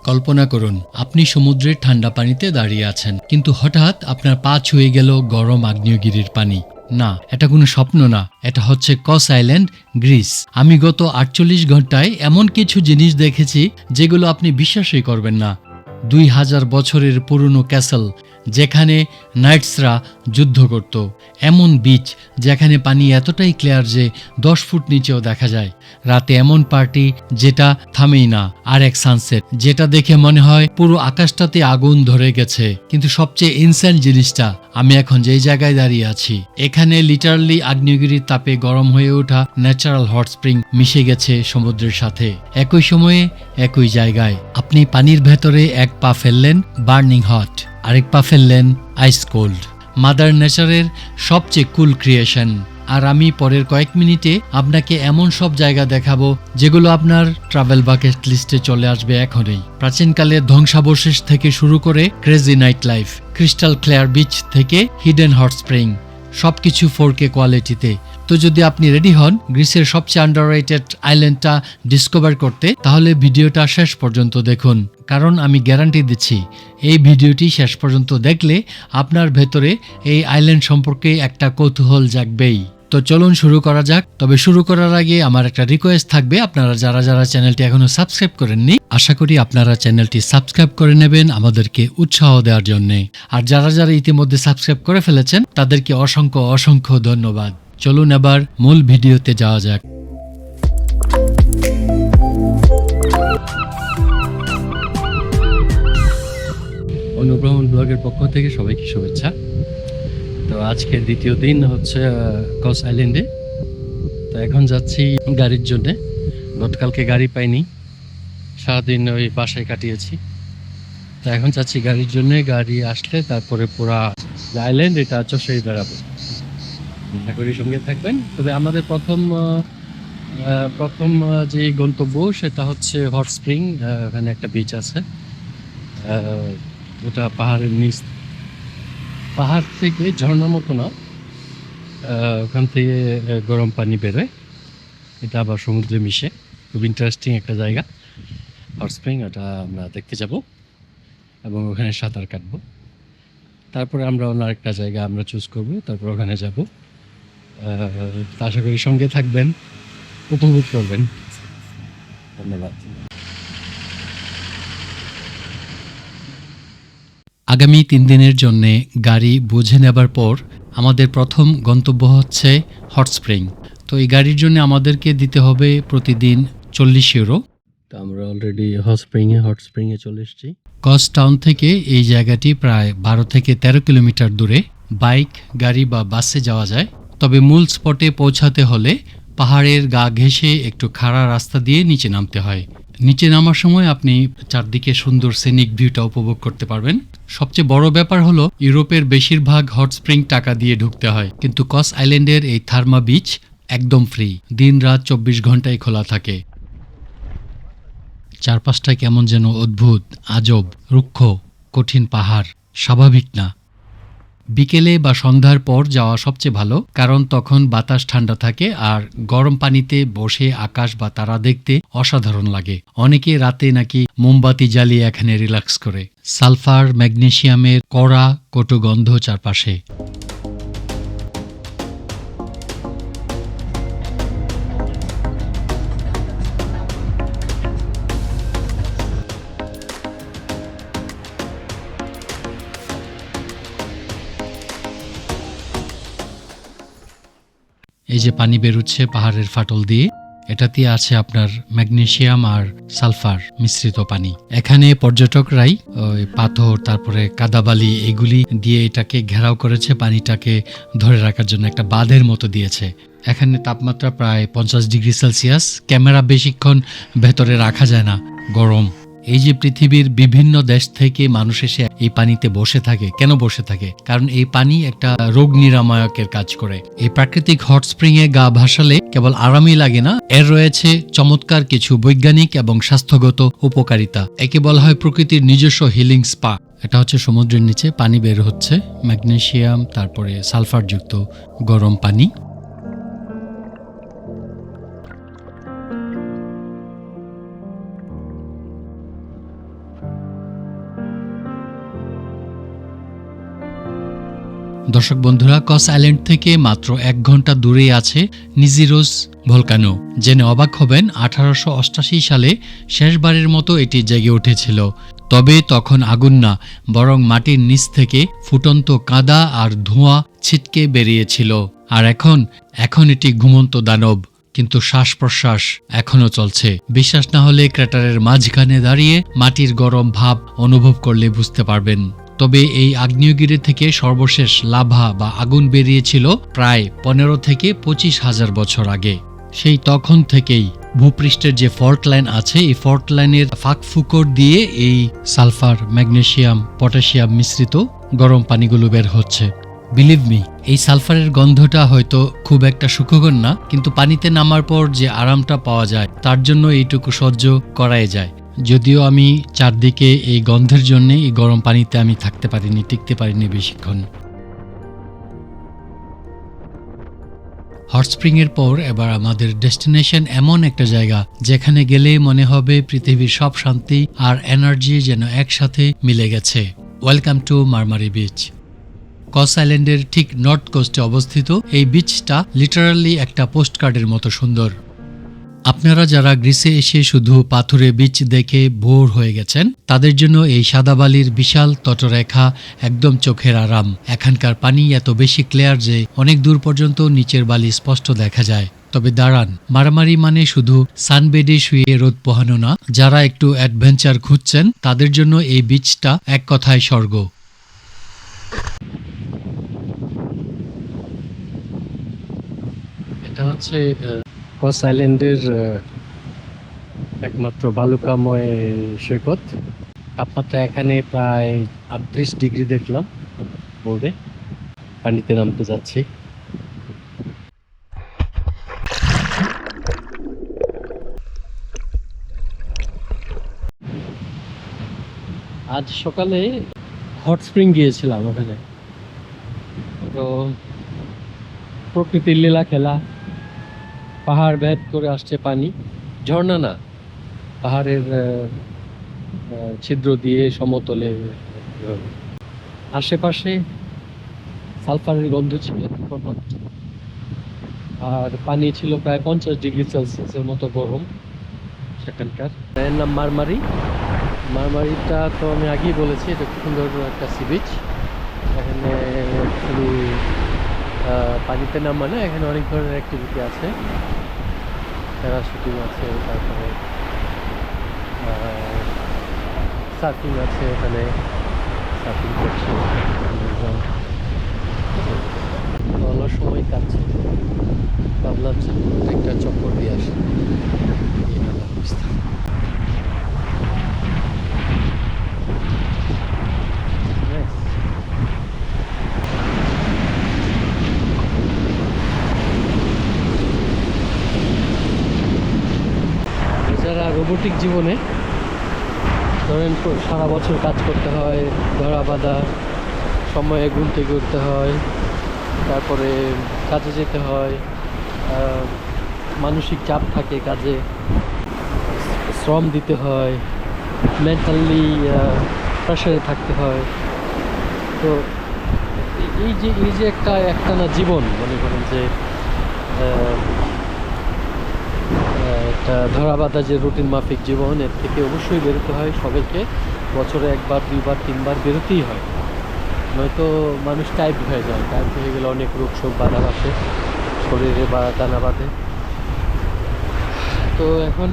কল্পনা করুন আপনি সমুদ্রের ঠান্ডা পানিতে দাঁড়িয়ে আছেন, কিন্তু হঠাৎ আপনার পা ছুঁয়ে গেল গরম আগ্নেয়গিরির পানি। না, এটা কোনো স্বপ্ন না, এটা হচ্ছে কস আইল্যান্ড, গ্রিস। আমি গত 48 ঘন্টায় এমন কিছু জিনিস দেখেছি যেগুলো আপনি বিশ্বাসই করবেন না। 2000 বছরের পুরনো ক্যাসেল যেখানে নাইটসরা যুদ্ধ করত, এমন বিচ যেখানে পানি এতটাই ক্লিয়ার যে 10 ফুট নিচেও দেখা যায়, রাতে এমন পার্টি যেটা থামেই না, আর এক সানসেট যেটা দেখে মনে হয় পুরো আকাশটাতে আগুন ধরে গেছে। কিন্তু সবচেয়ে ইনসেন্ট জিনিসটা, আমি এখন যেই জায়গায় দাঁড়িয়ে আছি, এখানে লিটারালি আগ্নেয়গিরির তাপে গরম হয়ে ওঠা ন্যাচারাল হট স্প্রিং মিশে গেছে সমুদ্রের সাথে। একই সময়ে একই জায়গায় আপনি পানির ভেতরে এক পা ফেললেন বার্নিং হট, আরেক পা ফেললেন আইস কোল্ড। মাদার নেচারের সবচেয়ে কুল ক্রিয়েশন। আর আমি পরের কয়েক মিনিটে আপনাকে এমন সব জায়গা দেখাবো যেগুলো আপনার ট্রাভেল বাকেট লিস্টে চলে আসবে এখনই। প্রাচীনকালের ধ্বংসাবশেষ থেকে শুরু করে crazy night life, crystal clear beach থেকে হিডেন হট স্প্রিং, সবকিছু 4K কোয়ালিটিতে। তো যদি আপনি রেডি হন গ্রিসের সবচেয়ে আন্ডাররেটেড আইল্যান্ডটা ডিসকভার করতে, তাহলে ভিডিওটা শেষ পর্যন্ত দেখুন, কারণ আমি গ্যারান্টি দিচ্ছি এই ভিডিওটি শেষ পর্যন্ত দেখলে আপনার ভেতরে এই আইল্যান্ড সম্পর্কে একটা কৌতূহল জাগবেই। তো চলুন শুরু করা যাক। তবে শুরু করার আগে আমার একটা রিকোয়েস্ট থাকবে, আপনারা যারা যারা চ্যানেলটি এখনো সাবস্ক্রাইব করেননি, আশা করি আপনারা চ্যানেলটি সাবস্ক্রাইব করে নেবেন আমাদেরকে উৎসাহ দেওয়ার জন্য। আর যারা যারা ইতিমধ্যে সাবস্ক্রাইব করে ফেলেছেন তাদেরকে অসংখ্য অসংখ্য ধন্যবাদ। চলুন এবার মূল ভিডিওতে যাওয়া যাক। অনুগ্রহণ ব্লগের পক্ষ থেকে সবাইকে শুভেচ্ছা। তো আজকের দ্বিতীয় দিন হচ্ছে কস আইল্যান্ডে। তো এখন যাচ্ছি গাড়ির জন্যে। গতকালকে গাড়ি পাইনি, সারাদিন ওই বাসায় কাটিয়েছি। তো এখন যাচ্ছি গাড়ির জন্য। গাড়ি আসলে তারপরে পুরা আইল্যান্ড এটা চষেই বেড়াবো। আশা করি সঙ্গে থাকবেন। তবে আমাদের প্রথম যে গন্তব্য সেটা হচ্ছে হট স্প্রিং। ওখানে একটা বিচ আছে, ওটা পাহাড়ের নিচ, পাহাড় থেকে ঝর্ণার মতো না, ওখান থেকে গরম পানি বেরোয়, এটা আবার সমুদ্রে মিশে। খুব ইন্টারেস্টিং একটা জায়গা হট স্প্রিং, ওটা আমরা দেখতে যাব এবং ওখানে সাঁতার কাটবো। তারপরে আমরা অন্য আরেকটা জায়গা আমরা চুজ করবো, তারপর ওখানে যাব। আশা করি সঙ্গে থাকবেন, উপভোগ করবেন। ধন্যবাদ। আগামী 3 দিনের জন্য গাড়ি বুঝে নেবার পর আমাদের প্রথম গন্তব্য হচ্ছে হট স্প্রিং। তো এই গাড়ির জন্য আমাদেরকে দিতে হবে প্রতিদিন 40 ইউরো। তো আমরা অলরেডি হট স্প্রিংয়ে চলে এসেছি। কস টাউন থেকে এই জায়গাটি প্রায় 12 থেকে 13 কিলোমিটার দূরে। বাইক, গাড়ি বা বাসে যাওয়া যায়। তবে মূল স্পটে পৌঁছাতে হলে পাহাড়ের গা ঘেঁষে একটু খাড়া রাস্তা দিয়ে নিচে নামতে হয়। নিচে নামার সময় আপনি চারদিকে সুন্দর সিনিক ভিউটা উপভোগ করতে পারবেন। সবচেয়ে বড় ব্যাপার হলো ইউরোপের বেশিরভাগ হট স্প্রিং টাকা দিয়ে ঢুকতে হয়, কিন্তু কস আইল্যান্ডের এই থার্মা বিচ একদম ফ্রি। দিন রাত 24 ঘন্টায় খোলা থাকে। চারপাশটা কেমন যেন অদ্ভুত, আজব, রুক্ষ, কঠিন পাহাড়, স্বাভাবিক না। বিকেলে বা সন্ধ্যার পর যাওয়া সবচেয়ে ভালো, কারণ তখন বাতাস ঠান্ডা থাকে আর গরম পানিতে বসে আকাশ বা তারা দেখতে অসাধারণ লাগে। অনেকে রাতে নাকি মোমবাতি জ্বালিয়ে এখানে রিল্যাক্স করে। সালফার, ম্যাগনেসিয়ামের কড়া কটু গন্ধ চারপাশে। এই যে পানি বেরোচ্ছে পাহাড়ের ফাটল দিয়ে, এটাতে আছে আপনার ম্যাগনেসিয়াম আর সালফার মিশ্রিত পানি। এখানে পর্যটকরাই ওই পাথর, তারপরে কাদাবালি, এগুলি দিয়ে এটাকে ঘেরাও করেছে, পানিটাকে ধরে রাখার জন্য একটা বাঁধের মতো দিয়েছে। এখানে তাপমাত্রা প্রায় 50 ডিগ্রি সেলসিয়াস। ক্যামেরা বেশিক্ষণ ভেতরে রাখা যায় না, গরম। এই যে পৃথিবীর বিভিন্ন দেশ থেকে মানুষ এসে এই পানিতে বসে থাকে। কেন বসে থাকে? কারণ এই পানি একটা রোগ নিরাময়কের কাজ করে। এই প্রাকৃতিক হট স্প্রিং এ গা ভাসালে কেবল আরামই লাগে না, এর রয়েছে চমৎকার কিছু বৈজ্ঞানিক এবং স্বাস্থ্যগত উপকারিতা। একে বলা হয় প্রকৃতির নিজস্ব হিলিং স্পা। এটা হচ্ছে সমুদ্রের নিচে পানি বের হচ্ছে, ম্যাগনেসিয়াম তারপরে সালফার যুক্ত গরম পানি। দর্শক বন্ধুরা, কস আইল্যান্ড থেকে মাত্র 1 ঘন্টা দূরে আছে নিজিরোস ভলকানো। জেনে অবাক হবেন 1888 সালে শেষবারের মতো এটি জেগে উঠেছিল। তবে তখন আগুন না, বরং মাটির নিচ থেকে ফুটন্ত কাদা আর ধোঁয়া ছিটকে বেরিয়েছিল। আর এখন এটি ঘুমন্ত দানব, কিন্তু শ্বাস প্রশ্বাস এখনো চলছে। বিশ্বাস না হলে ক্র্যাটারের মাঝখানে দাঁড়িয়ে মাটির গরম ভাব অনুভব করলে বুঝতে পারবেন। তবে এই আগ্নেয়গিরি থেকে সর্বশেষ লাভা বা আগুন বেরিয়েছিল প্রায় 15 থেকে 25 হাজার বছর আগে। সেই তখন থেকেই ভূপৃষ্ঠের যে ফল্ট লাইন আছে, এই ফল্ট লাইনের ফাঁকফুকর দিয়ে এই সালফার, ম্যাগনেসিয়াম, পটাশিয়াম মিশ্রিত গরম পানিগুলো বের হচ্ছে। বিলিভ মি, এই সালফারের গন্ধটা হয়তো খুব একটা সুখকর না, কিন্তু পানিতে নামার পর যে আরামটা পাওয়া যায় তার জন্য এইটুকু সহ্য করাই যায়। যদিও আমি চারদিকে এই গন্ধের জন্য এই গরম পানিতে আমি টিকতে পারিনি বেশিক্ষণ। হট স্প্রিং এর পর এবার আমাদের ডেস্টিনেশন এমন একটা জায়গা যেখানে গেলে মনে হবে পৃথিবীর সব শান্তি আর এনার্জি যেন একসাথে মিলে গেছে। Welcome to Marmari beach. Kos আইল্যান্ডের ঠিক নর্থ কোস্টে অবস্থিত এই বিচটা লিটারালি একটা পোস্টকার্ডের মতো সুন্দর। আপনারা যারা গ্রিসে এসে শুধু পাথুরে বিচ দেখে বোর হয়ে গেছেন, তাদের জন্য এই সাদা বালির বিশাল তটরেখা একদম চোখের আরাম। এখানকার পানি এত বেশি ক্লিয়ার যে অনেক দূর পর্যন্ত নিচের বালি স্পষ্ট দেখা যায়। তবে দাঁড়ান, মারামারি মানে শুধু সানবেডে শুয়ে রোদ পোহানো না। যারা একটু অ্যাডভেঞ্চার খুঁজছেন তাদের জন্য এই বিচটা এক কথায় স্বর্গ। এটা হচ্ছে কস আইল্যান্ডের একমাত্র বালুকাময় সৈকত। তাপমাত্রা এখানে প্রায় 38 ডিগ্রি দেখলাম বোর্ডে। পানিতে নামতে যাচ্ছি। আজ সকালে হট স্প্রিং গিয়েছিলাম ওখানে, তো প্রকৃতির লীলা খেলা। পাহাড় ভেদ করে আসছে পানি, ঝর্ণা না, পাহাড়ের ছিদ্র দিয়ে সমতলে। আশেপাশে সালফারের গন্ধ ছিল, আর পানি ছিল প্রায় 50 ডিগ্রি সেলসিয়াসের মতো গরম সেখানকার। এর নাম মারমারি। মারমারিটা তো আমি আগেই বলেছি, এটা খুব সুন্দর একটা সি বিচ। এখানে শুধু পানিতে নামা না, এখানে অনেক ধরনের অ্যাক্টিভিটি আছে। প্যারাশুটিং আছে, তারপরে সার্ফিং আছে, এখানে সার্ফিং করছে অনেক সময় কাটছে। ভাবলাম একটা চক্কর দিয়ে আসে। যারা রোবোটিক জীবনে ধরেন সারা বছর কাজ করতে হয়, ধরা বাঁধা, সময়ে ঘুম থেকে উঠতে হয়, তারপরে কাজে যেতে হয়, মানসিক চাপ থাকে, কাজে শ্রম দিতে হয়, মেন্টালি প্রেশারে থাকতে হয়। তো এই যে একটানা জীবন, মনে করেন যে একটা ধরা বাঁধা যে রুটিন মাফিক জীবন, এর থেকে অবশ্যই বেরোতে হয় সবাইকে। বছরে 1 বার 2 বার 3 বার বেরোতেই হয়, নয়তো মানুষ টাইপ হয়ে যায়। টাইপ হয়ে গেলে অনেক রোগ শোক বাধা বাঁধে শরীরে, বা দানা বাঁধে। তো এখন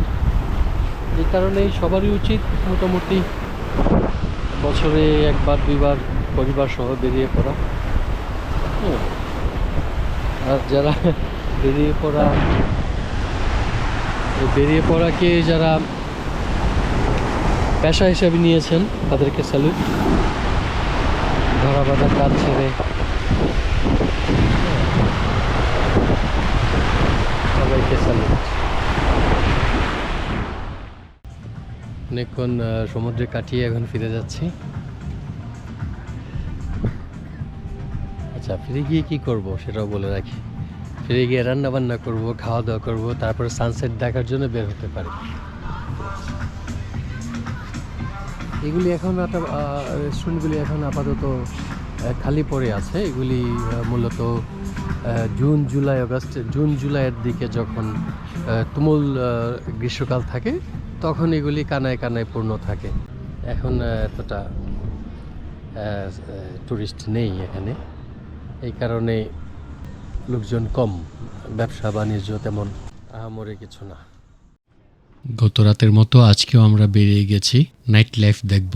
এই কারণেই সবারই উচিত মোটামুটি বছরে 1 বার 2 বার পরিবার সহ বেরিয়ে পড়া। আর যারা বেরিয়ে পড়াকে যারা পেশা হিসাবে নিয়েছেন তাদেরকে স্যালুট। ধরা বাঁধা কাজ ছেড়ে সবাইকে স্যালুট। অনেকক্ষণ সমুদ্রে কাটিয়ে এখন ফিরে যাচ্ছি। আচ্ছা, ফিরে গিয়ে কি করব সেটাও বলে রাখি। ফিরে গিয়ে রান্না বান্না করবো, খাওয়া দাওয়া করবো, তারপরে সানসেট দেখার জন্য বের হতে পারি। এগুলি এখন রেস্টুরেন্টগুলি এখন আপাতত খালি পড়ে আছে। এগুলি মূলত জুন জুলাইয়ের দিকে যখন তুমুল গ্রীষ্মকাল থাকে তখন এগুলি কানায় কানায় পূর্ণ থাকে। এখন এতটা টুরিস্ট নেই এখানে, এই কারণে লোকজন কম, ব্যবসা বাণিজ্য তেমন আহামরি কিছু না। গত রাতের মতো আজকেও আমরা বেরিয়ে গেছি নাইট লাইফ দেখব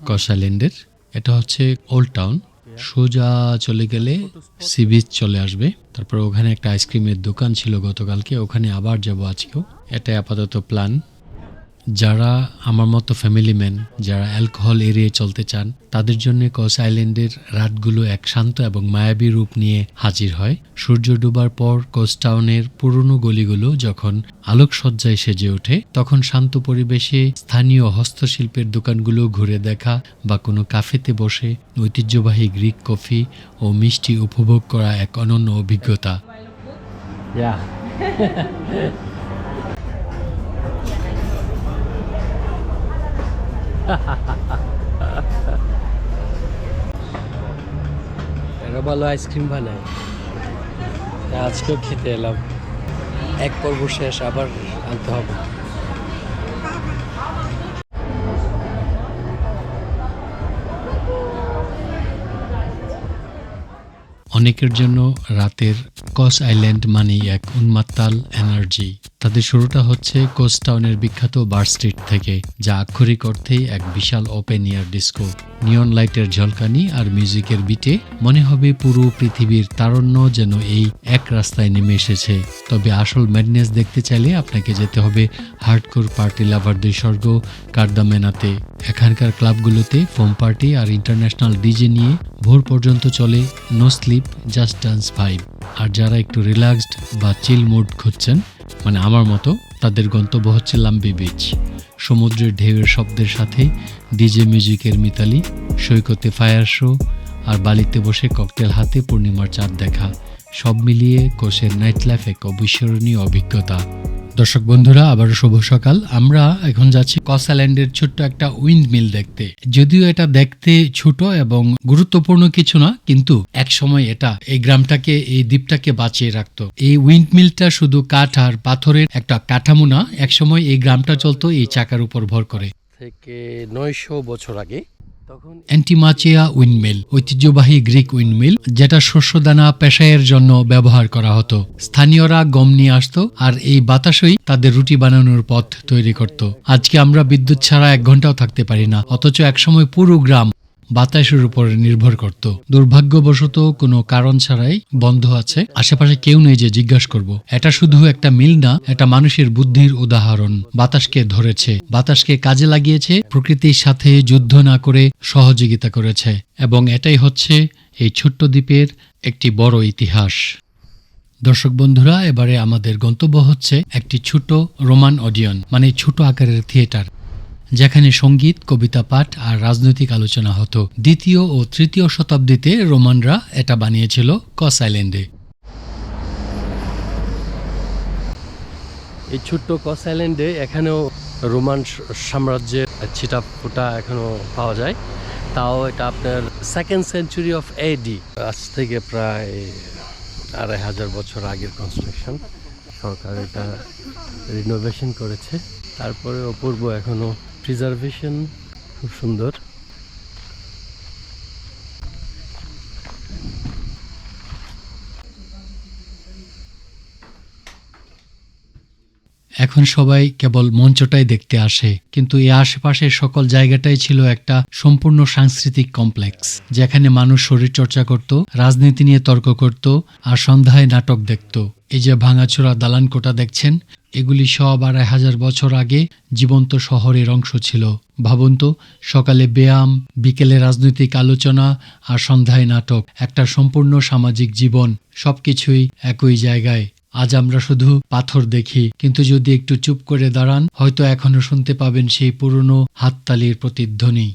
কস আইল্যান্ডের। এটা হচ্ছে ওল্ড টাউন, সোজা চলে গেলে সি বিচ চলে আসবে। তারপর ওখানে একটা আইসক্রিমের দোকান ছিল গতকালকে, ওখানে আবার যাব আজকেও। এটাই আপাতত প্ল্যান। যারা আমার মতো ফ্যামিলি ম্যান, যারা অ্যালকোহল এড়িয়ে চলতে চান, তাদের জন্য কস আইল্যান্ডের রাতগুলো এক শান্ত এবং মায়াবী রূপ নিয়ে হাজির হয়। সূর্য ডোবার পর কোস টাউনের পুরনো গলিগুলো যখন আলোকসজ্জায় সেজে ওঠে, তখন শান্ত পরিবেশে স্থানীয় হস্তশিল্পের দোকানগুলো ঘুরে দেখা বা কোনো কাফেতে বসে ঐতিহ্যবাহী গ্রিক কফি ও মিষ্টি উপভোগ করা এক অনন্য অভিজ্ঞতা। এরা ভালো আইসক্রিম বানায়, আজকেও খেতে এলাম। এক পর্ব শেষ, আবার আনতে হবে। অনেকের জন্য রাতের কস আইল্যান্ড মানেই এক উন্মাত্তাল এনার্জি। তাদের শুরুটা হচ্ছে কোস টাউনের বিখ্যাত বার স্ট্রিট থেকে, যা আক্ষরিক অর্থেই এক বিশাল ওপেন এয়ার ডিস্কো। নিয়ন লাইটের ঝলকানি আর মিউজিকের বিটে মনে হবে পুরো পৃথিবীর তারণ্য যেন এই এক রাস্তায় নেমে এসেছে। তবে আসল ম্যাডনেস দেখতে চাইলে আপনাকে যেতে হবে হার্ডকোর পার্টি লাভারদের স্বর্গ কার্দামেনাতে। এখানকার ক্লাবগুলোতে ফোম পার্টি আর ইন্টারন্যাশনাল ডিজে নিয়ে ভোর পর্যন্ত চলে no sleep just dance vibe. আর যারা একটু রিল্যাক্সড বা চিল মুড খুঁজছেন, মানে আমার মতো, তাদের গন্তব্য হচ্ছে লাম্বি বিচ। সমুদ্রের ঢেউয়ের শব্দের সাথে ডিজে মিউজিকের মিতালি, সৈকতে ফায়ার শো আর বালিতে বসে ককটেল হাতে পূর্ণিমার চাঁদ দেখা, সব মিলিয়ে কোসের নাইট লাইফ এক অবিস্মরণীয় অভিজ্ঞতা। দর্শক বন্ধুরা, আবারও শুভ সকাল। আমরা এখন যাচ্ছি কস আইল্যান্ডের ছোট্ট একটা উইন্ড মিল দেখতে। যদিও এটা দেখতে ছোট এবং গুরুত্বপূর্ণ কিছু না, কিন্তু এক সময় এটা এই গ্রামটাকে, এই দ্বীপটাকে বাঁচিয়ে রাখতো। এই উইন্ড মিলটা শুধু কাঠ আর পাথরের একটা কাঠামো না, একসময় এই গ্রামটা চলতো এই চাকার উপর ভর করে। থেকে 900 বছর আগে অ্যান্টিমাচিয়া উইন্ডমিল, ঐতিহ্যবাহী গ্রিক উইন্ডমিল, যেটা শস্যদানা পেশায়ের জন্য ব্যবহার করা হতো। স্থানীয়রা গম নিয়ে আসতো আর এই বাতাসই তাদের রুটি বানানোর পথ তৈরি করত। আজকে আমরা বিদ্যুৎ ছাড়া 1 ঘন্টাও থাকতে পারি না, অথচ একসময় পুরো গ্রাম বাতাসের উপর নির্ভর করত। দুর্ভাগ্যবশত কোনো কারণ ছাড়াই বন্ধ আছে, আশেপাশে কেউ নেই যে জিজ্ঞাসা করব। এটা শুধু একটা মিল না, এটা মানুষের বুদ্ধির উদাহরণ। বাতাসকে ধরেছে, বাতাসকে কাজে লাগিয়েছে, প্রকৃতির সাথে যুদ্ধ না করে সহযোগিতা করেছে, এবং এটাই হচ্ছে এই ছোট্ট দ্বীপের একটি বড় ইতিহাস। দর্শক বন্ধুরা, এবারে আমাদের গন্তব্য হচ্ছে একটি ছোট রোমান অডিয়ন, মানে ছোট আকারের থিয়েটার, যেখানে সঙ্গীত, কবিতা পাঠ আর রাজনৈতিক আলোচনা হতো। 2য় ও 3য় শতাব্দীতে রোমানরা এটা বানিয়েছিল কস আইল্যান্ডে। এই ছোট্ট কস আইল্যান্ডে এখানেও রোমান সাম্রাজ্যের ছিটা ফোটা এখনো পাওয়া যায়। তাও এটা আপনার 2nd সেঞ্চুরি অফ এডি, আজ থেকে প্রায় 2500 বছর আগের কনস্ট্রাকশন। সরকার এটা রিনোভেশন করেছে, তারপরে অপূর্ব এখনো প্রিজার্ভেশন, খুব সুন্দর। এখন সবাই কেবল মঞ্চটাই দেখতে আসে, কিন্তু এই আশেপাশের সকল জায়গাটাই ছিল একটা সম্পূর্ণ সাংস্কৃতিক কমপ্লেক্স, যেখানে মানুষ শরীরচর্চা করত, রাজনীতি নিয়ে তর্ক করত আর সন্ধ্যায় নাটক দেখত। এই যে ভাঙাচোরা দালান কোঠা দেখছেন, এগুলি সব 2500 বছর আগে জীবন্ত শহরের অংশ ছিল। ভাবুন তো, সকালে ব্যায়াম, বিকেলে রাজনৈতিক আলোচনা আর সন্ধ্যায় নাটক, একটা সম্পূর্ণ সামাজিক জীবন, সবকিছুই একই জায়গায়। আজ আমরা শুধু পাথর দেখি, কিন্তু যদি একটু চুপ করে দাঁড়ান, হয়তো এখনো শুনতে পাবেন সেই পুরনো হাততালির প্রতিধ্বনি।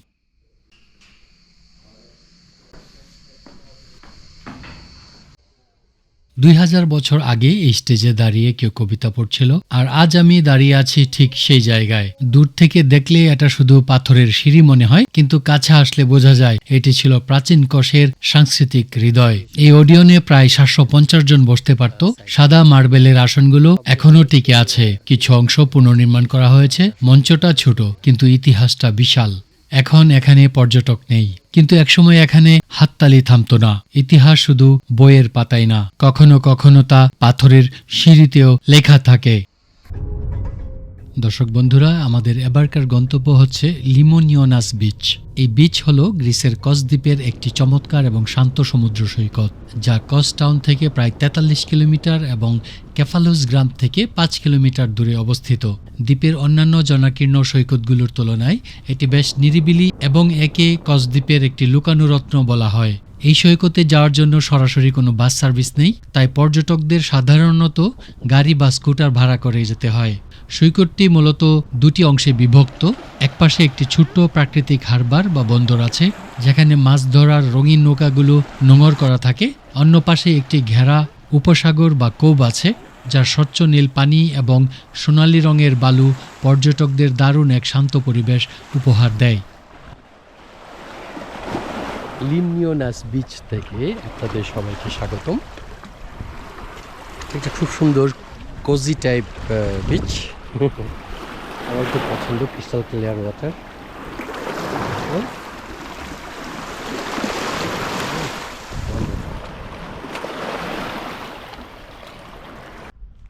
2000 বছর আগে এই স্টেজে দাঁড়িয়ে কেউ কবিতা পড়ছিল, আর আজ আমি দাঁড়িয়ে আছি ঠিক সেই জায়গায়। দূর থেকে দেখলে এটা শুধু পাথরের সিঁড়ি মনে হয়, কিন্তু কাছে আসলে বোঝা যায় এটি ছিল প্রাচীন কসের সাংস্কৃতিক হৃদয়। এই ওডিয়নে প্রায় 750 জন বসতে পারত। সাদা মার্বেলের আসনগুলো এখনো টিকে আছে, কিছু অংশ পুনর্নির্মাণ করা হয়েছে। মঞ্চটা ছোট, কিন্তু ইতিহাসটা বিশাল। এখন এখানে পর্যটক নেই, কিন্তু একসময় এখানে হাততালি থামতো না। ইতিহাস শুধু বইয়ের পাতায় না, কখনো কখনো তা পাথরের সিঁড়িতেও লেখা থাকে। দর্শক বন্ধুরা, আমাদের এবারকার গন্তব্য হচ্ছে লিমোনিওনাস বিচ। এই বিচ হলো গ্রিসের কস দ্বীপের একটি চমৎকার এবং শান্ত সমুদ্র সৈকত, যা কস টাউন থেকে প্রায় 43 কিলোমিটার এবং কেফালুস গ্রাম থেকে 5 কিলোমিটার দূরে অবস্থিত। দ্বীপের অন্যান্য জনাকীর্ণ সৈকতগুলোর তুলনায় এটি বেশ নিরিবিলি এবং একে কস দ্বীপের একটি লুকানো রত্ন বলা হয়। এই সৈকতে যাওয়ার জন্য সরাসরি কোনো বাস সার্ভিস নেই, তাই পর্যটকদের সাধারণত গাড়ি বা স্কুটার ভাড়া করে যেতে হয়। সৈকতটি মূলত দুটি অংশে বিভক্ত। একপাশে একটি ছোট্ট প্রাকৃতিক হারবার বা বন্দর আছে, যেখানে মাছ ধরার রঙিন নৌকাগুলো নোঙর করা থাকে। অন্য পাশে একটি ঘেরা উপসাগর বা কোব আছে, যার স্বচ্ছ নীল পানি এবং সোনালী রঙের বালু পর্যটকদের দারুণ এক শান্ত পরিবেশ উপহার দেয়। লিমনিওনাস বিচ থেকে আপনাদের সবাইকে স্বাগতম। এটা খুব সুন্দর কোজি টাইপ বিচ। আমার খুব পছন্দ, ক্রিস্টাল ক্লিয়ার ওয়াটার।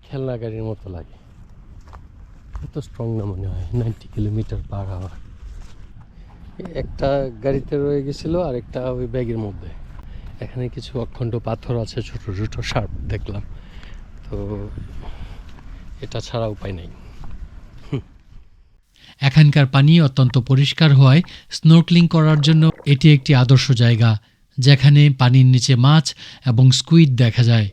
খেলনা গাড়ির মতো লাগে, এত স্ট্রং না মনে হয়। 90 কিলোমিটার পার আওয়ার। একটা গাড়িতে রয়ে গেছিল আর একটা ওই ব্যাগের মধ্যে। এখানে কিছু অখণ্ড পাথর আছে, ছোট ছোট শার্প দেখলাম, তো এটা ছাড়া উপায় নেই। এখানকার পানি অত্যন্ত পরিষ্কার হওয়ায় স্নোর্কলিং করার জন্য এটি একটি আদর্শ জায়গা, যেখানে পানির নিচে মাছ এবং স্কুইড দেখা যায়।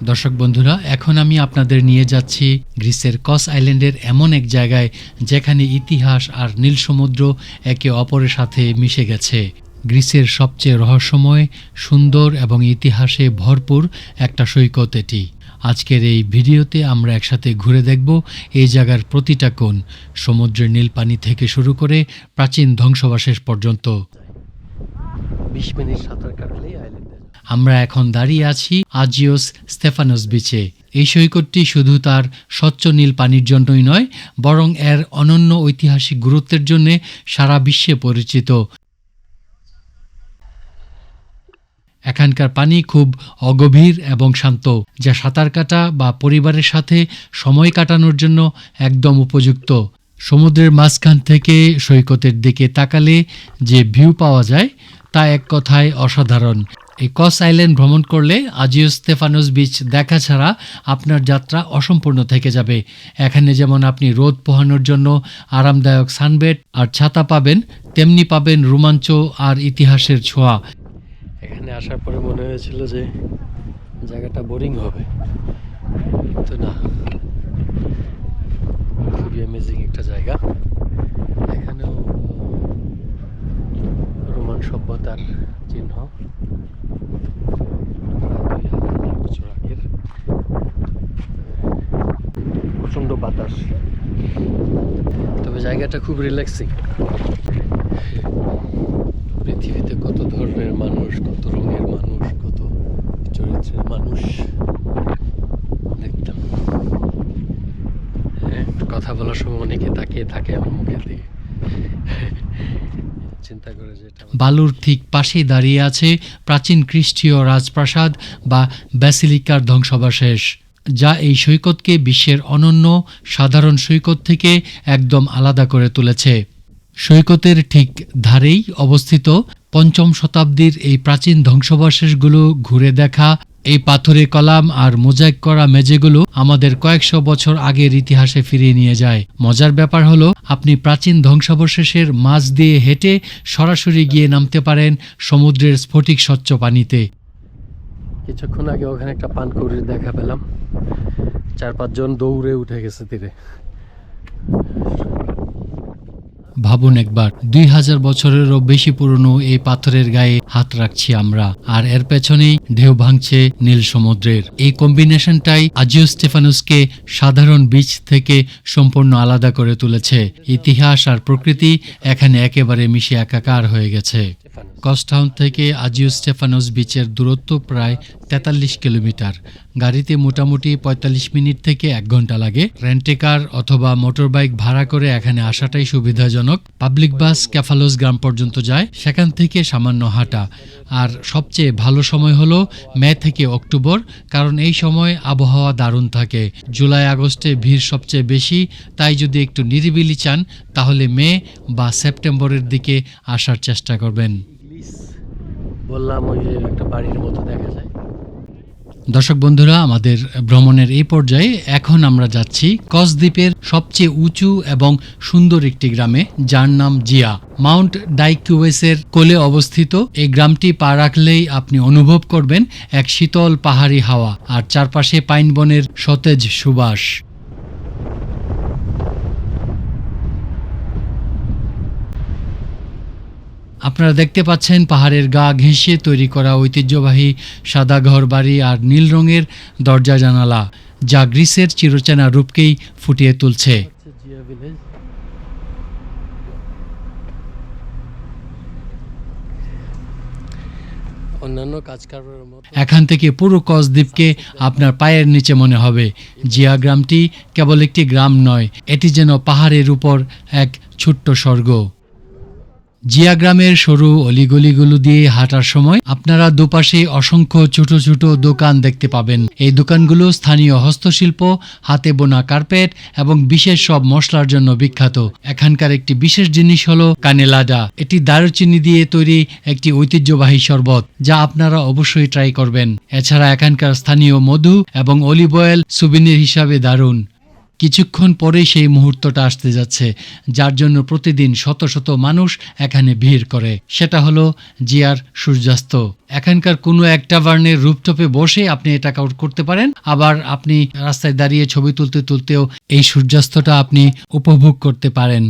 দর্শক বন্ধুরা, এখন আমি আপনাদের নিয়ে যাচ্ছি গ্রিসের কস আইল্যান্ডের এমন এক জায়গায় যেখানে ইতিহাস আর নীল সমুদ্র একে অপরের সাথে মিশে গেছে। গ্রিসের সবচেয়ে রহস্যময়, সুন্দর এবং ইতিহাসে ভরপুর একটা সৈকত এটি। আজকের এই ভিডিওতে আমরা একসাথে ঘুরে দেখব এই জায়গার প্রতিটা কোণ, সমুদ্রের নীল পানি থেকে শুরু করে প্রাচীন ধ্বংসাবশেষ পর্যন্ত। 20 মিনিট সাঁতার কাটলেই আইল্যান্ডে। আমরা এখন দাঁড়িয়ে আছি আজিওস স্তেফানোস বিচে। এই সৈকতটি শুধু তার স্বচ্ছ নীল পানির জন্যই নয়, বরং এর অনন্য ঐতিহাসিক গুরুত্বের জন্য সারা বিশ্বে পরিচিত। এখানকার পানি খুব অগভীর এবং শান্ত, যা সাঁতার কাটা বা পরিবারের সাথে সময় কাটানোর জন্য একদম উপযুক্ত। সমুদ্রের মাঝখান থেকে সৈকতের দিকে তাকালে যে ভিউ পাওয়া যায় তা এক কথায় অসাধারণ। এই কস আইল্যান্ড ভ্রমণ করলে আজিওস স্তেফানোস বিচ দেখা ছাড়া আপনার যাত্রা অসম্পূর্ণ থেকে যাবে। এখানে যেমন আপনি রোদ পোহানোর জন্য আরামদায়ক সানবেড আর ছাতা পাবেন, তেমনি পাবেন রোমাঞ্চ আর ইতিহাসের ছোঁয়া। এখানে আসার পরে মনে হয়েছিল যে জায়গাটা বোরিং হবে, কিন্তু না, খুবই অ্যামেজিং একটা জায়গা। এখানেও রোমান সভ্যতার চিহ্ন, 2000 বছর আগের। প্রচণ্ড বাতাস, তবে জায়গাটা খুব রিল্যাক্সিং। পৃথিবীতে কত ধরনের মানুষ, কত রঙের মানুষ, কত চরিত্রের মানুষ দেখতাম। হ্যাঁ, কথা বলার সময় অনেকে তাকিয়ে থাকে আমার মুখের দিকে, চিন্তা করে যে বালুর ঠিক পাশেই দাঁড়িয়ে আছে প্রাচীন খ্রিস্টীয় রাজপ্রাসাদ বা ব্যাসিলিকার ধ্বংসাবশেষ, যা এই সৈকতকে বিশ্বের অনন্য সাধারণ সৈকত থেকে একদম আলাদা করে তুলেছে। সৈকতের ঠিক ধারেই অবস্থিত 5ম শতাব্দীর এই প্রাচীন ধ্বংসাবশেষগুলো ঘুরে দেখা, এই পাথুরে কলাম আর মোজাইক করা মেঝেগুলো আমাদের কয়েকশো বছর আগের ইতিহাসে ফিরিয়ে নিয়ে যায়। মজার ব্যাপার হলো, আপনি প্রাচীন ধ্বংসাবশেষের মাঝ দিয়ে হেঁটে সরাসরি গিয়ে নামতে পারেন সমুদ্রের স্ফটিক স্বচ্ছ পানিতে। কিছুক্ষণ আগে ওখানে একটা পানকৌড়ির দেখা পেলাম, 4-5 জন দৌড়ে উঠে গেছে তীরে। ভাবুন একবার 2000 বছরেরও বেশি পুরনো এই পাথরের গায়ে হাত রাখছি আমরা, আর এর পেছনেই ঢেউ ভাঙছে নীল সমুদ্রের। এই কম্বিনেশনটাই আজিও স্টেফানোসকে সাধারণ বিচ থেকে সম্পূর্ণ আলাদা করে তুলেছে। ইতিহাস আর প্রকৃতি এখানে একেবারে মিশে একাকার হয়ে গেছে। কস্টাউন থেকে আজিও স্টেফানোস বিচের দূরত্ব প্রায় 43 কিলোমিটার। গাড়িতে মোটামুটি 45 মিনিট থেকে 1 ঘন্টা লাগে। রেন্টেকার অথবা মোটরবাইক ভাড়া করে এখানে আসাটাই সুবিধাজনক। পাবলিক বাস ক্যাফালোস গ্রাম পর্যন্ত যায়, সেখান থেকে সামান্য হাঁটা। আর সবচেয়ে ভালো সময় হলো মে থেকে অক্টোবর, কারণ এই সময় আবহাওয়া দারুণ থাকে। জুলাই আগস্টে ভিড় সবচেয়ে বেশি, তাই যদি একটু নিরিবিলি চান তাহলে মে বা সেপ্টেম্বরের দিকে আসার চেষ্টা করবেন। বললাম ওই যে একটা বাড়ির মতো দেখা যায়। দর্শক বন্ধুরা, আমাদের ভ্রমণের এই পর্যায়ে এখন আমরা যাচ্ছি কস দ্বীপের সবচেয়ে উঁচু এবং সুন্দর একটি গ্রামে, যার নাম জিয়া। মাউন্ট ডাইকিউয়েসের কোলে অবস্থিত এই গ্রামটি পা রাখলেই আপনি অনুভব করবেন এক শীতল পাহাড়ি হাওয়া আর চারপাশে পাইন বনের সতেজ সুবাস। আপনারা দেখতে পাচ্ছেন পাহাড়ের গা ঘেঁষে তৈরি করা ঐতিহ্যবাহী সাদা ঘরবাড়ি আর নীল রঙের দরজা জানালা, যা গ্রিসের চিরচেনা রূপকেই ফুটিয়ে তুলছে। জিয়া ভিলেজ। অন্যান্য কাজ কারবারের মতো এখান থেকে পুরো কস দ্বীপকে আপনার পায়ের নিচে মনে হবে। জিয়া গ্রামটি কেবল একটি গ্রাম নয়, এটি যেন পাহাড়ের উপর এক ছোট্ট স্বর্গ। জিয়া গ্রামের সরু অলিগলিগুলো দিয়ে হাঁটার সময় আপনারা দুপাশে অসংখ্য ছোট ছোট দোকান দেখতে পাবেন। এই দোকানগুলো স্থানীয় হস্তশিল্প, হাতে বোনা কার্পেট এবং বিশেষ সব মশলার জন্য বিখ্যাত। এখানকার একটি বিশেষ জিনিস হলো কানেলাডা। এটি দারুচিনি দিয়ে তৈরি একটি ঐতিহ্যবাহী শরবত, যা আপনারা অবশ্যই ট্রাই করবেন। এছাড়া এখানকার স্থানীয় মধু এবং অলিভ অয়েল সুবিনির হিসাবে দারুণ। কিছুক্ষণ পরেই সেই মুহূর্তটা আসতে যাচ্ছে, যার জন্য প্রতিদিন শত শত মানুষ এখানে ভিড় করে। সেটা হলো জিয়ার সূর্যাস্ত। এখানকার কোনো এক টাভার্নের রুফটপে বসে আপনি এটা করতে পারেন, আবার আপনি রাস্তায় দাঁড়িয়ে ছবি তুলতে তুলতেও এই সূর্যাস্তটা আপনি উপভোগ করতে পারেন।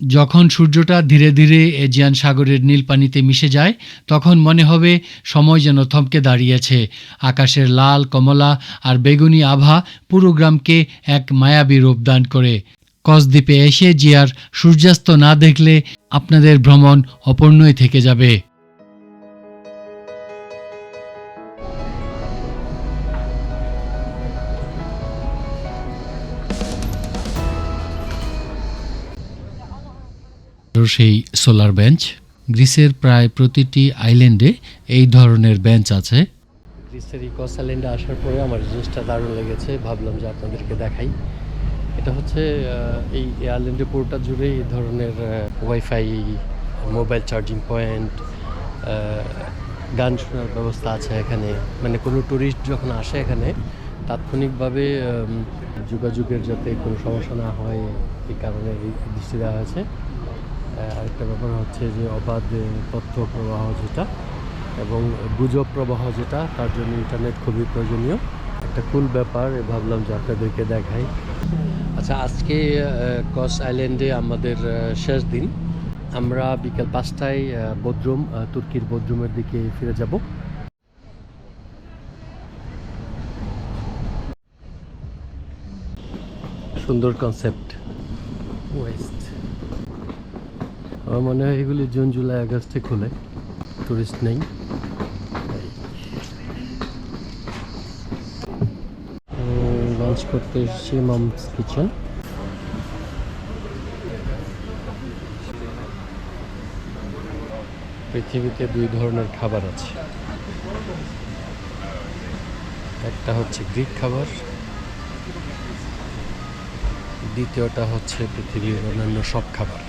যখন সূর্যটা ধীরে ধীরে এজিয়ান সাগরের নীল পানিতে মিশে যায়, তখন মনে হবে সময় যেন থমকে দাঁড়িয়েছে। আকাশের লাল, কমলা আর বেগুনি আভা পুরো গ্রামকে এক মায়াবী রূপ দান করে। কস দ্বীপে এসে জিয়ার সূর্যাস্ত না দেখলে আপনাদের ভ্রমণ অপূর্ণই থেকে যাবে। সেই সোলার বেঞ্চ, গ্রিসের প্রায় প্রতিটি আইল্যান্ডে এই ধরনের বেঞ্চ আছে। গ্রিসের কস আইল্যান্ডে আসার পরে আমার জিনিসটা দারুণ লেগেছে, ভাবলাম যে আপনাদেরকে দেখাই। এটা হচ্ছে এই আইল্যান্ডে পুরোটা জুড়ে এই ধরনের ওয়াইফাই, মোবাইল চার্জিং পয়েন্ট, গান শোনার ব্যবস্থা আছে এখানে। মানে কোনো ট্যুরিস্ট যখন আসে এখানে তাৎক্ষণিকভাবে যোগাযোগের যাতে কোনো সমস্যা না হয় এই কারণে এই দৃষ্টি দেওয়া হয়েছে। আরেকটা ব্যাপার হচ্ছে যে অবাধ তথ্য প্রবাহ যেটা এবং গুজব প্রবাহ যেটা, তার জন্য ইন্টারনেট খুবই প্রয়োজনীয়। একটা কুল ব্যাপার, ভাবলাম যে আপনাদেরকে দেখাই। আচ্ছা, আজকে কস আইল্যান্ডে আমাদের শেষ দিন। আমরা বিকেল 5টায় বদ্রুম, তুর্কির বদ্রুমের দিকে ফিরে যাব। সুন্দর কনসেপ্ট। ওয়েস্ট, আমার মনে হয় এগুলি জুন, জুলাই, আগস্টে খুলে, টুরিস্ট নেই। লঞ্চ করতে এসেছি মামস কিচেন। পৃথিবীতে 2 ধরনের খাবার আছে, একটা হচ্ছে গ্রিক খাবার, দ্বিতীয়টা হচ্ছে পৃথিবীর অন্যান্য সব খাবার।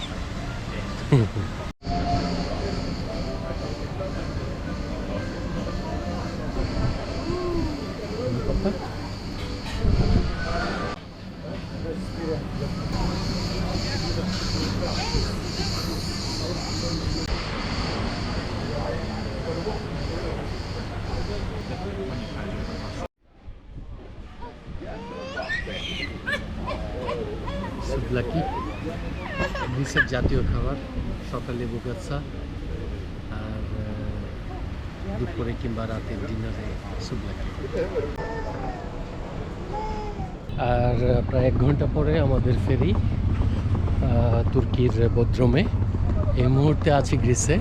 Lucky. গ্রিসের জাতীয় খাবার, সকালে বুকাচ্ছা আর দুপুরে কিংবা রাতের ডিনারে সুবলাকি। আর প্রায় 1 ঘন্টা পরে আমাদের ফেরি তুর্কির বোদ্রমে। এই মুহূর্তে আছি গ্রিসে।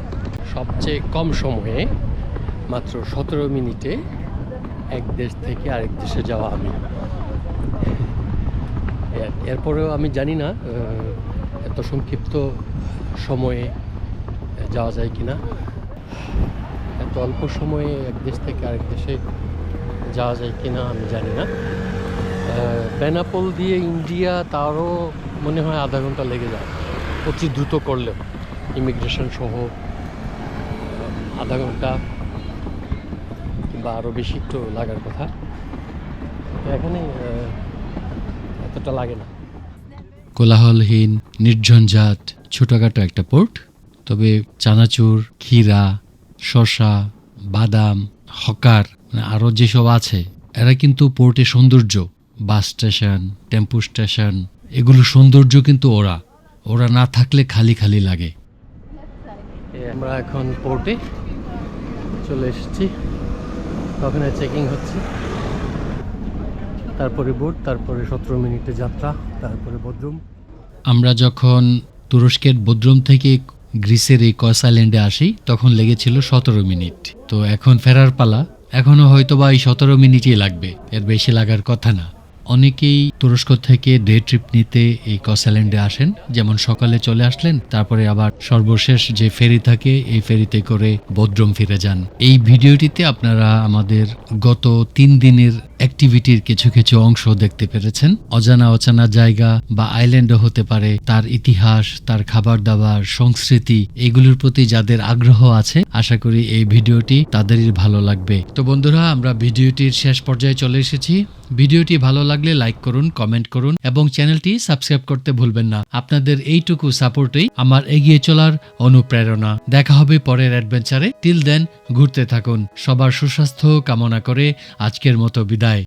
সবচেয়ে কম সময়ে মাত্র 17 মিনিটে এক দেশ থেকে আরেক দেশে যাওয়া আমি। এরপরেও আমি জানি না এত সংক্ষিপ্ত সময়ে যাওয়া যায় কিনা। এত অল্প সময়ে এক দেশ থেকে আরেক দেশে যাওয়া যায় কিনা আমি জানি না। বেনাপোল দিয়ে ইন্ডিয়া তারও মনে হয় আধা ঘন্টা লেগে যায়, অতি দ্রুত করলেও। ইমিগ্রেশন সহ আধা ঘন্টা কিংবা আরও বেশি একটু লাগার কথা। তো এখানে এতটা লাগে না। কোলাহলহীন, নির্ঝঞ্ঝাট, ছোটখাটো একটা পোর্ট। তবে চানাচুর, ক্ষীরা, শসা, বাদাম, হকার আরও যেসব আছে, এরা কিন্তু পোর্টের সৌন্দর্য। বাস স্টেশন, টেম্পু স্টেশন, এগুলো সৌন্দর্য কিন্তু ওরা না থাকলে খালি খালি লাগে। আমরা এখন পোর্টে চলে এসেছি। ওখানে চেকিং হচ্ছে, তারপরে বোট, তারপরে 17 মিনিটে যাত্রা, তারপরে বদ্রুম। আমরা যখন তুরস্কের বদ্রুম থেকে গ্রিসের এই কস আইল্যান্ডে আসি তখন লেগেছিল 17 মিনিট। তো এখন ফেরার পালা। এখনো হয়তোবা এই 17 মিনিটই লাগবে, এর বেশি লাগার কথা না। অনেকেই তুরস্ক থেকে ডে ট্রিপ নিতে এই কস আইল্যান্ডে আসেন, যেমন সকালে চলে আসলেন, তারপরে আবার সর্বশেষ যে ফেরি থাকে এই ফেরিতে করে বদ্রুম ফিরে যান। এই ভিডিওটিতে আপনারা আমাদের গত 3 দিনের অ্যাক্টিভিটির কিছু কিছু অংশ দেখতে পেরেছেন। অজানা জায়গা বা আইল্যান্ডও হতে পারে, তার ইতিহাস, তার খাবার দাবার, সংস্কৃতি, এগুলোর প্রতি যাদের আগ্রহ আছে, আশা করি এই ভিডিওটি তাদেরই ভালো লাগবে। তো বন্ধুরা, আমরা ভিডিওটির শেষ পর্যায়ে চলে এসেছি। ভিডিওটি ভালো লাগলে লাইক করুন, কমেন্ট করুন এবং চ্যানেলটি সাবস্ক্রাইব করতে ভুলবেন না। আপনাদের এইটুকু সাপোর্টেই আমার এগিয়ে চলার অনুপ্রেরণা। দেখা হবে পরের অ্যাডভেঞ্চারে। টিল দেন ঘুরতে থাকুন। সবার সুস্বাস্থ্য কামনা করে আজকের মতো বিদায়।